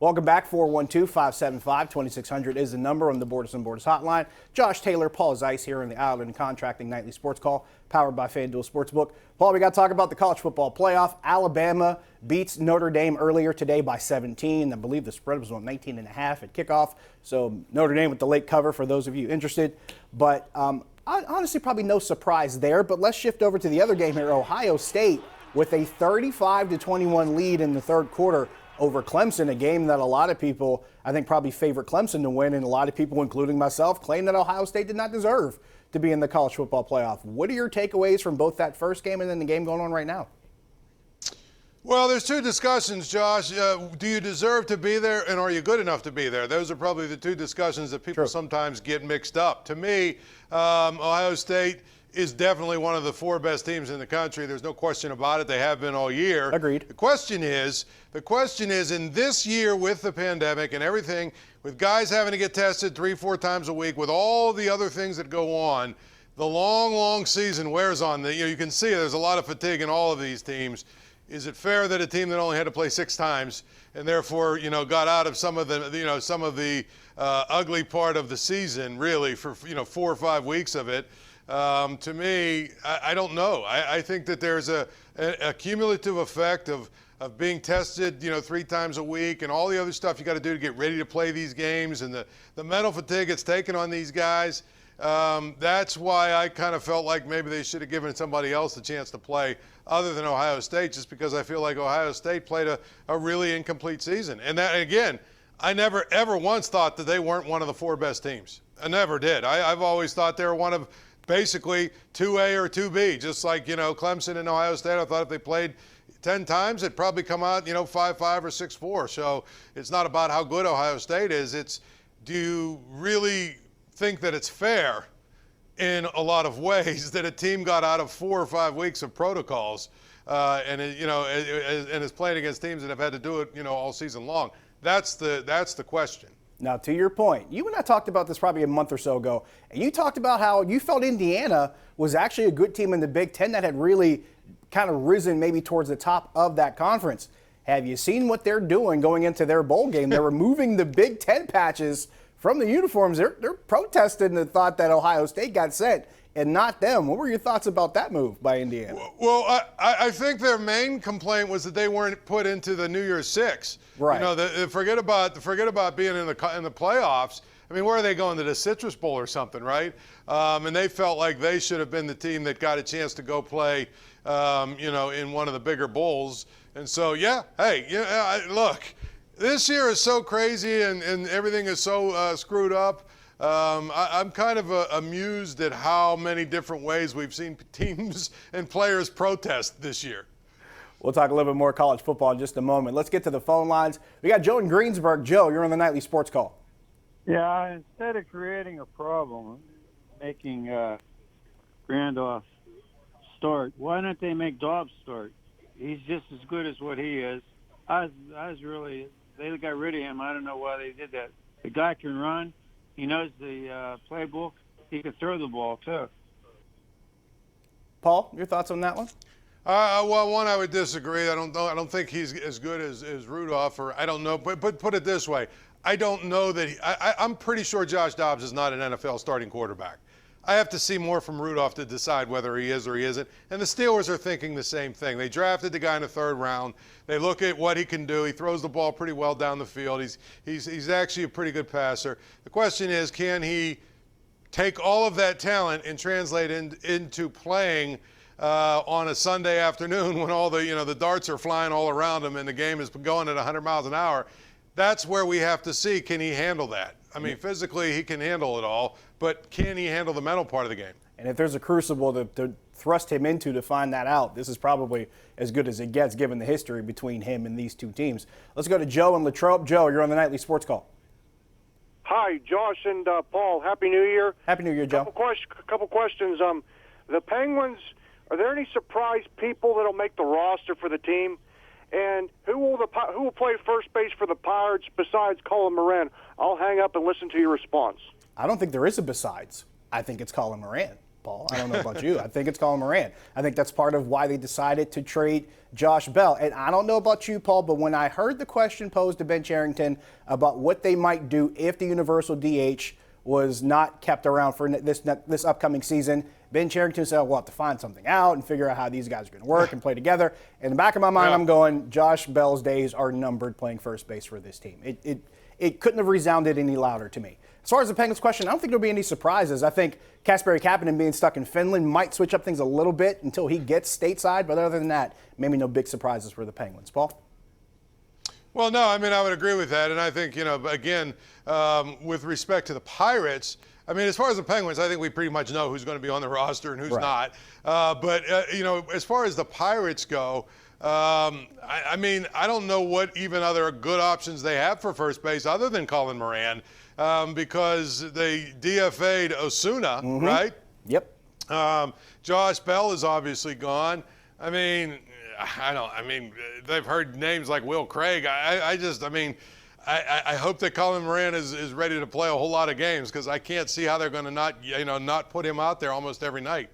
Welcome back. 412-575-2600 is the number on the Borders and Borders hotline. Josh Taylor, Paul Zeise here in the Island Contracting Nightly Sports Call, powered by FanDuel Sportsbook. Paul, we got to talk about the college football playoff. Alabama beats Notre Dame earlier today by 17. I believe the spread was on 19.5 at kickoff. So Notre Dame with the late cover for those of you interested. But honestly, probably no surprise there. But let's shift over to the other game here. Ohio State with a 35-21 lead in the third quarter over Clemson, a game that a lot of people, I think, probably favor Clemson to win, and a lot of people, including myself, claim that Ohio State did not deserve to be in the college football playoff. What are your takeaways from both that first game and then the game going on right now? Well, there's two discussions, Josh. Do you deserve to be there, and are you good enough to be there? Those are probably the two discussions that people sometimes get mixed up. To me, Ohio State is definitely one of the four best teams in the country. There's no question about it. They have been all year. Agreed. The question is in this year with the pandemic and everything, with guys having to get tested 3-4 times a week, with all the other things that go on, the long season wears on. You can see there's a lot of fatigue in all of these teams. Is it fair that a team that only had to play 6 times and therefore, got out of some of the ugly part of the season, really, for 4 or 5 weeks of it? To me, I don't know. I think that there's a cumulative effect of being tested, 3 times a week and all the other stuff you got to do to get ready to play these games, and the mental fatigue it's taken on these guys. That's why I kind of felt like maybe they should have given somebody else a chance to play other than Ohio State, just because I feel like Ohio State played a really incomplete season. And that, again, I never ever once thought that they weren't one of the 4 best teams. I never did. I've always thought they were one of basically 2A or 2B, just like, Clemson and Ohio State. I thought if they played 10 times, it'd probably come out, 5-5 or 6-4. So it's not about how good Ohio State is. It's, do you really think that it's fair in a lot of ways that a team got out of 4 or 5 weeks of protocols and is playing against teams that have had to do it, all season long? That's the question. Now, to your point, you and I talked about this probably a month or so ago, and you talked about how you felt Indiana was actually a good team in the Big Ten that had really kind of risen maybe towards the top of that conference. Have you seen what they're doing going into their bowl game? They're removing the Big Ten patches from the uniforms. They're protesting the thought that Ohio State got sent and not them. What were your thoughts about that move by Indiana? Well, I think their main complaint was that they weren't put into the New Year's Six. Right. Forget about being in the playoffs. I mean, where are they going, to the Citrus Bowl or something, right? And they felt like they should have been the team that got a chance to go play, in one of the bigger bowls. And so, look, this year is so crazy and everything is so screwed up. I'm kind of amused at how many different ways we've seen teams and players protest this year. We'll talk a little bit more college football in just a moment. Let's get to the phone lines. We got Joe in Greensburg. Joe, you're on the Nightly Sports Call. Yeah, instead of creating a problem, making Randolph start, why don't they make Dobbs start? He's just as good as what he is. They got rid of him. I don't know why they did that. The guy can run. He knows the playbook. He can throw the ball, too. Paul, your thoughts on that one? Well, one, I would disagree. I don't think he's as good as Rudolph, or I don't know. But put it this way. I don't know that I'm pretty sure Josh Dobbs is not an NFL starting quarterback. I have to see more from Rudolph to decide whether he is or he isn't. And the Steelers are thinking the same thing. They drafted the guy in the 3rd round. They look at what he can do. He throws the ball pretty well down the field. He's actually a pretty good passer. The question is, can he take all of that talent and translate into playing on a Sunday afternoon when all the darts are flying all around him and the game is going at 100 miles an hour? That's where we have to see, can he handle that? I mean, physically he can handle it all, but can he handle the mental part of the game? And if there's a crucible to thrust him into to find that out, this is probably as good as it gets given the history between him and these two teams. Let's go to Joe in Latrobe. Joe, you're on the Nightly Sports Call. Hi, Josh and Paul. Happy New Year. Happy New Year, Joe. Couple questions. The Penguins, are there any surprise people that'll make the roster for the team? And who will play first base for the Pirates besides Colin Moran? I'll hang up and listen to your response. I don't think there is a besides. I think it's Colin Moran. Paul. I don't know about you. I think it's Colin Moran. I think that's part of why they decided to trade Josh Bell. And I don't know about you, Paul, but when I heard the question posed to Ben Cherington about what they might do if the universal DH was not kept around for this upcoming season, Ben Cherington said, we'll have to find something out and figure out how these guys are going to work and play together. In the back of my mind, I'm going, Josh Bell's days are numbered playing first base for this team. It couldn't have resounded any louder to me. As far as the Penguins question, I don't think there'll be any surprises. I think Kasperi Kapanen being stuck in Finland might switch up things a little bit until he gets stateside. But other than that, maybe no big surprises for the Penguins. Paul? Well, no, I mean, I would agree with that. And I think, again, with respect to the Pirates, I mean, as far as the Penguins, I think we pretty much know who's going to be on the roster and who's not. But as far as the Pirates go, I mean, I don't know what even other good options they have for first base other than Colin Moran, because they DFA'd Osuna, right? Yep. Josh Bell is obviously gone. I mean, they've heard names like Will Craig. I hope that Colin Moran is ready to play a whole lot of games, because I can't see how they're going to not put him out there almost every night.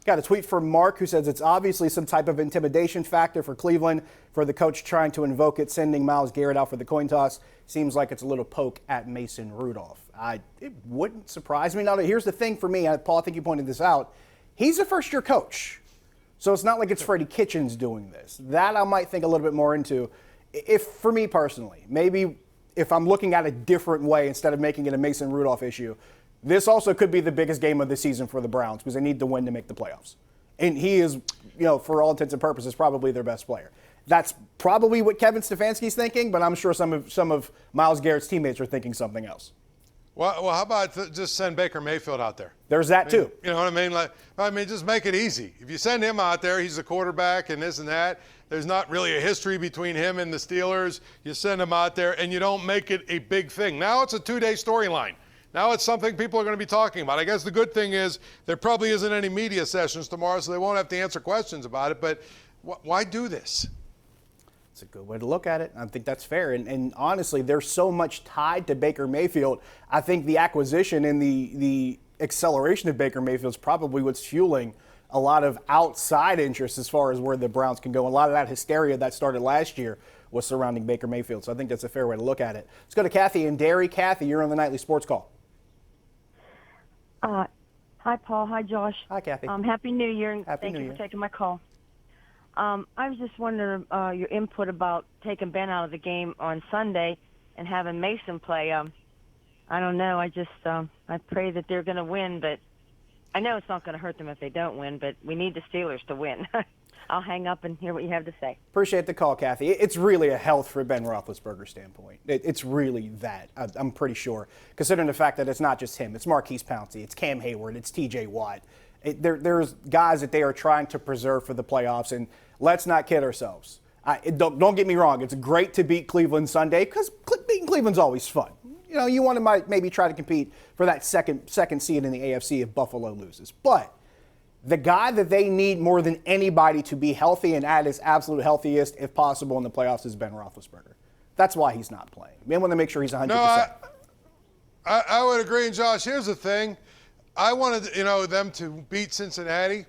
Got a tweet from Mark who says it's obviously some type of intimidation factor for Cleveland for the coach trying to invoke it, sending Myles Garrett out for the coin toss. Seems like it's a little poke at Mason Rudolph. It wouldn't surprise me. Now, here's the thing for me, Paul, I think you pointed this out. He's a first-year coach, so it's not like it's Freddie Kitchens doing this. That I might think a little bit more into. If, for me personally, maybe if I'm looking at a different way instead of making it a Mason Rudolph issue, this also could be the biggest game of the season for the Browns because they need to win to make the playoffs. And he is, for all intents and purposes, probably their best player. That's probably what Kevin Stefanski's thinking, but I'm sure some of Myles Garrett's teammates are thinking something else. Well, how about just send Baker Mayfield out there? There's that too. You know what I mean? Just make it easy. If you send him out there, he's the quarterback and this and that. There's not really a history between him and the Steelers. You send him out there and you don't make it a big thing. Now it's a 2-day storyline. Now it's something people are going to be talking about. I guess the good thing is there probably isn't any media sessions tomorrow, so they won't have to answer questions about it. But why do this? It's a good way to look at it. I think that's fair. And honestly, there's so much tied to Baker Mayfield. I think the acquisition and the acceleration of Baker Mayfield is probably what's fueling a lot of outside interest as far as where the Browns can go. A lot of that hysteria that started last year was surrounding Baker Mayfield. So I think that's a fair way to look at it. Let's go to Kathy and Derry. Kathy, you're on the Nightly Sports Call. Hi, Paul. Hi, Josh. Hi, Kathy. Happy New Year, and Happy thank New you Year. for taking my call. I was just wondering your input about taking Ben out of the game on Sunday and having Mason play. I don't know. I pray that they're going to win, but I know it's not going to hurt them if they don't win, but we need the Steelers to win. I'll hang up and hear what you have to say. Appreciate the call, Kathy. It's really a health for Ben Roethlisberger's standpoint. It's really that, I'm pretty sure, considering the fact that it's not just him. It's Marquise Pouncey. It's Cam Hayward. It's T.J. Watt. There's guys that they are trying to preserve for the playoffs, and let's not kid ourselves. Don't get me wrong. It's great to beat Cleveland Sunday because beating Cleveland's always fun. You want to maybe try to compete for that second seed in the AFC if Buffalo loses. But the guy that they need more than anybody to be healthy and at his absolute healthiest, if possible, in the playoffs is Ben Roethlisberger. That's why he's not playing. We want to make sure he's 100%. No, I would agree. And Josh, here's the thing. I wanted them to beat Cincinnati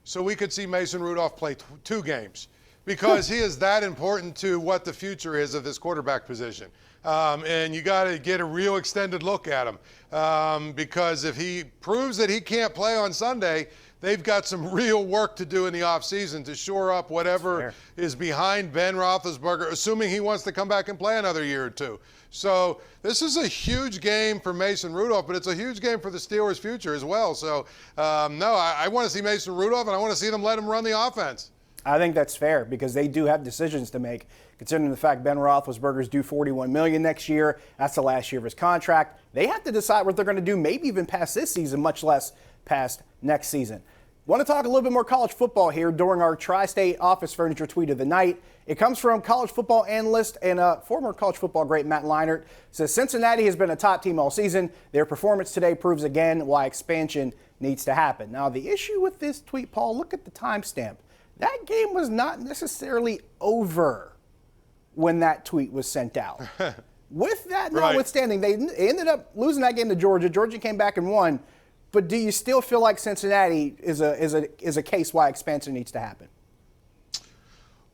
so we could see Mason Rudolph play 2 games because he is that important to what the future is of this quarterback position. And you got to get a real extended look at him because if he proves that he can't play on Sunday, they've got some real work to do in the offseason to shore up whatever is behind Ben Roethlisberger, assuming he wants to come back and play another year or 2. So this is a huge game for Mason Rudolph, but it's a huge game for the Steelers' future as well. So, I want to see Mason Rudolph, and I want to see them let him run the offense. I think that's fair because they do have decisions to make, considering the fact Ben Roethlisberger's due $41 million next year. That's the last year of his contract. They have to decide what they're going to do, maybe even past this season, much less past next season. Want to talk a little bit more college football here during our Tri-State Office Furniture Tweet of the Night. It comes from college football analyst and former college football great Matt Leinart. It says Cincinnati has been a top team all season. Their performance today proves again why expansion needs to happen. Now, the issue with this tweet, Paul, look at the timestamp. That game was not necessarily over when that tweet was sent out. With that notwithstanding, they ended up losing that game to Georgia. Georgia came back and won. But do you still feel like Cincinnati is a case why expansion needs to happen?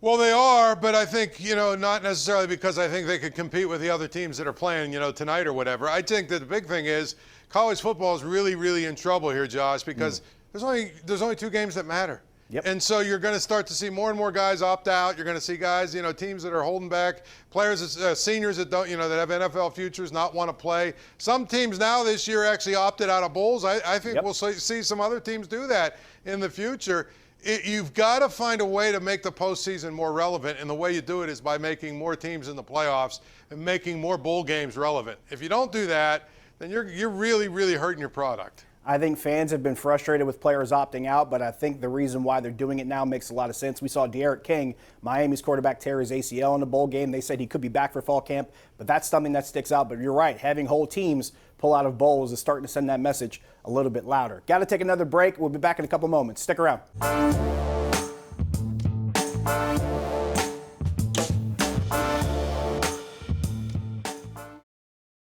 Well, they are, but I think, not necessarily because I think they could compete with the other teams that are playing, tonight or whatever. I think that the big thing is college football is really, really in trouble here, Josh, because there's only 2 games that matter. Yep. And so you're going to start to see more and more guys opt out. You're going to see guys, teams that are holding back, players, seniors that don't, that have NFL futures not want to play. Some teams now this year actually opted out of bowls. I think we'll see some other teams do that in the future. You've got to find a way to make the postseason more relevant, and the way you do it is by making more teams in the playoffs and making more bowl games relevant. If you don't do that, then you're really, really hurting your product. I think fans have been frustrated with players opting out, but I think the reason why they're doing it now makes a lot of sense. We saw De'Aaron King, Miami's quarterback, tear his ACL in the bowl game. They said he could be back for fall camp, but that's something that sticks out. But you're right, having whole teams pull out of bowls is starting to send that message a little bit louder. Got to take another break. We'll be back in a couple moments. Stick around.